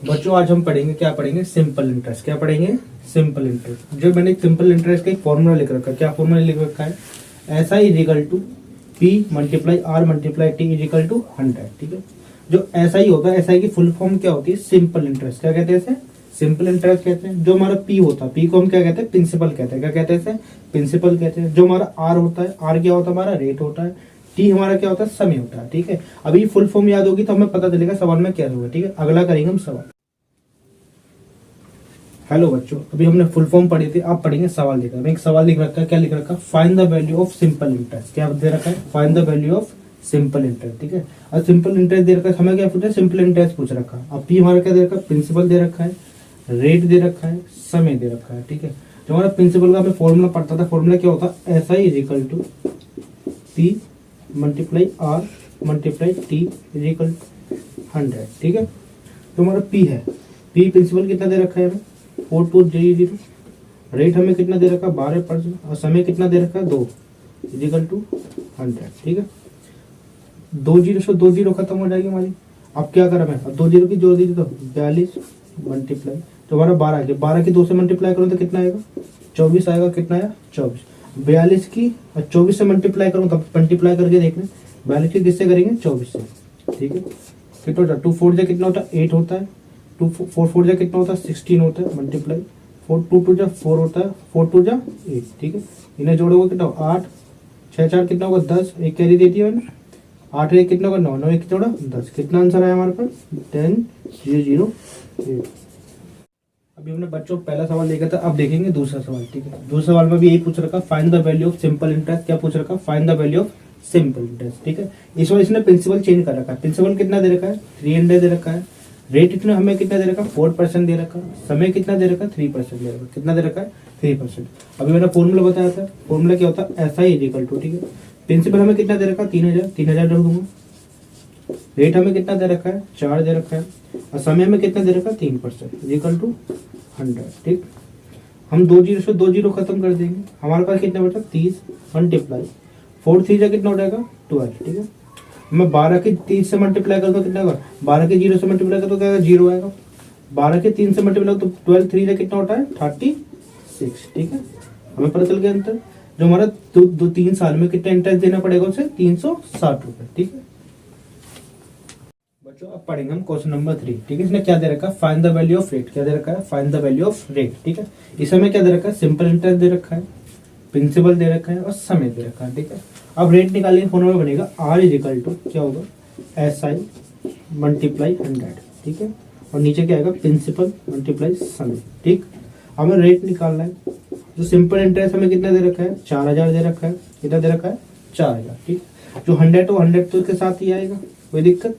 बच्चों आज हम पढ़ेंगे, क्या पढ़ेंगे, सिंपल इंटरेस्ट। क्या पढ़ेंगे, सिंपल इंटरेस्ट। जो मैंने सिंपल इंटरेस्ट का एक फॉर्मूला लिख रखा है। क्या फॉर्मूला लिख रखा है, ऐसा is equal to P multiply R multiply T is equal to 100। ठीक है, जो ऐसा ही होता है, ऐसा ही की फुल फॉर्म क्या होती है, सिंपल इंटरेस्ट। क्या कहते हैं इसे, सिंपल इंटरेस्ट कहते हैं। जो हमारा पी होता है, पी को हम क्या कहते हैं, प्रिंसिपल कहते हैं। क्या कहते हैं इसे, प्रिंसिपल कहते हैं। जो हमारा आर होता है, आर क्या होता है, हमारा रेट होता है। टी हमारा क्या होता है, समय होता है। ठीक है, अभी फुल फॉर्म याद होगी तो हमें पता चलेगा सवाल में क्या होगा। ठीक है, अगला करेंगे हम सवाल। हेलो बच्चों, अभी हमने फुल फॉर्म पढ़ी थी, आप पढ़ेंगे सवाल लिखा है। एक सवाल लिख रखा है, क्या लिख रखा है, find the value of simple interest. क्या दे रखा है, find the value of simple interest. ठीक है, और सिंपल इंटरेस्ट दे रखा है, हमें क्या पूछा है, सिंपल इंटरेस्ट पूछ रखा है। अब पी हमारा क्या दे रखा है, प्रिंसिपल दे रखा है, रेट दे रखा है, समय दे रखा है। ठीक है, जो हमारा प्रिंसिपल का हमें फॉर्मूला पढ़ता था, फॉर्मूला क्या होता है, S I is equal to P multiply R multiply T is equal to 100। ठीक है, तो हमारा पी है, पी प्रिंसिपल कितना दे रखा है हमें, 4200। रेट हमें कितना दे रखा है, 12%, और समय कितना दे रखा है, 2 इजिकल टू 100। ठीक है, 2 जीरो से 2 जीरो खत्म हो जाएगी हमारी। अब क्या करा मैं, अब 2 जीरो की जोड़ दी तो 42 मल्टीप्लाई, तो हमारा 12 के 12 की 2 से मल्टीप्लाई करूँ तो कितना आएगा, 24 आएगा। कितना आया, 24। 42 की 24 से मल्टीप्लाई करूँ तो मल्टीप्लाई करके देख लें, 42 की किससे करेंगे, 24 से। ठीक है, कितना होता है, 2 4 जा कितना होता है, 8 होता है। 2 4 4 जा कितना होता है, 16 होता है। मल्टीप्लाई 4 2 2 जा 4 होता है, 4 2 जा 8। ठीक है, इन्हें जोड़ोगे कितना, 8 6 4 कितना होगा, 10। एक कैरी देती है मैंने, 8 एक कितना होगा, 9 9 एक कितना होगा, 10। कितना आंसर आया हमारे पास, 10,008। अभी हमने बच्चों पहला सवाल देखा था, अब देखेंगे दूसरा सवाल। ठीक है, दूसरे सवाल में भी यही पूछ रखा, find the value of simple interest. क्या पूछ रखा, find the value of simple interest. ठीक है, इस बार इसने प्रिंसिपल चेंज कर रखा है। प्रिंसिपल कितना दे रखा है, 300 दे रखा है। रेट इतना हमें कितना दे रखा है, 4% दे रखा है। समय कितना दे रखा है, 3% दे रखा है। कितना दे रखा है, 3%। अभी मैंने फॉर्मूला बताया था, फॉर्मूला क्या होता है, S I is equal to. ठीक है, प्रिंसिपल हमें कितना दे रखा है, 3000 3000 रख दूंगा। रेट हमें कितना दे रखा है, 4 दे रखा है, और समय में कितना दे रखा है, 3% इक्वल टू 100। ठीक, हम 2 जीरो से 2 जीरो खत्म कर देंगे, हमारे पास कितना बचा, 30 मल्टीप्लाई 4 3 जा कितना हो जाएगा, 12। ठीक है, मैं 12 के 30 से मल्टीप्लाई कर दूं कितना होगा, 12 के 0 से मल्टीप्लाई कर तो क्या 0 आएगा। 12 के 3 से मल्टीप्लाई तो 12 3 जा कितना होता है, 36। ठीक है, हमें पता चल गया अंतर। जो हमारा 3 साल में कितना इंटरेस्ट देना पड़ेगा उसे, 360 रुपए। ठीक है बच्चों, अब पढ़ेंगे हम क्वेश्चन नंबर 3। ठीक है, इसने क्या दे रखा है, find the value of rate. क्या दे रखा है, find the value of rate. ठीक है, इस समय क्या दे रखा है, सिंपल इंटरेस्ट दे रखा है, प्रिंसिपल दे रखा है, और समय दे रखा है। ठीक है, अब रेट निकालने का फॉर्मूला बनेगा, आर इज इक्वल टू क्या होगा, एस आई मल्टीप्लाई 100। ठीक है, और नीचे क्या आएगा, प्रिंसिपल मल्टीप्लाई समय। ठीक, हमें रेट निकालना है। जो सिंपल इंटरेस्ट हमें कितना दे रखा है, 4000 दे रखा है। कितना दे रखा है, 4000। ठीक, जो 100 तो 100 तो इसके साथ ही आएगा, कोई दिक्कत।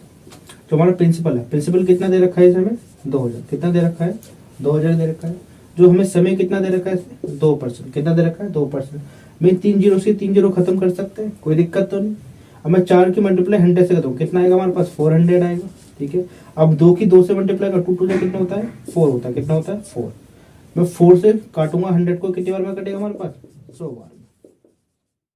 जो हमारा प्रिंसिपल है, प्रिंसिपल कितना दे रखा है इस हमें, 2000। कितना दे रखा है, 2000 दे रखा है। जो हमें समय कितना दे रखा है, 2%। कितना दे रखा है, 2%। मैं 3 जीरो से 3 जीरो खत्म कर सकते हैं, कोई दिक्कत तो नहीं। अब मैं 4 की मल्टीप्लाई 100 से करता हूँ, कितना आएगा हमारे पास, 400 आएगा। ठीक है, अब 2 की 2 से मल्टीप्लाई कर 2 2 जा कितना होता है, 4 होता है। कितना होता है, 4। मैं 4 से काटूंगा 100 को, कितनी बार में कटेगा हमारे पास, 100 बार।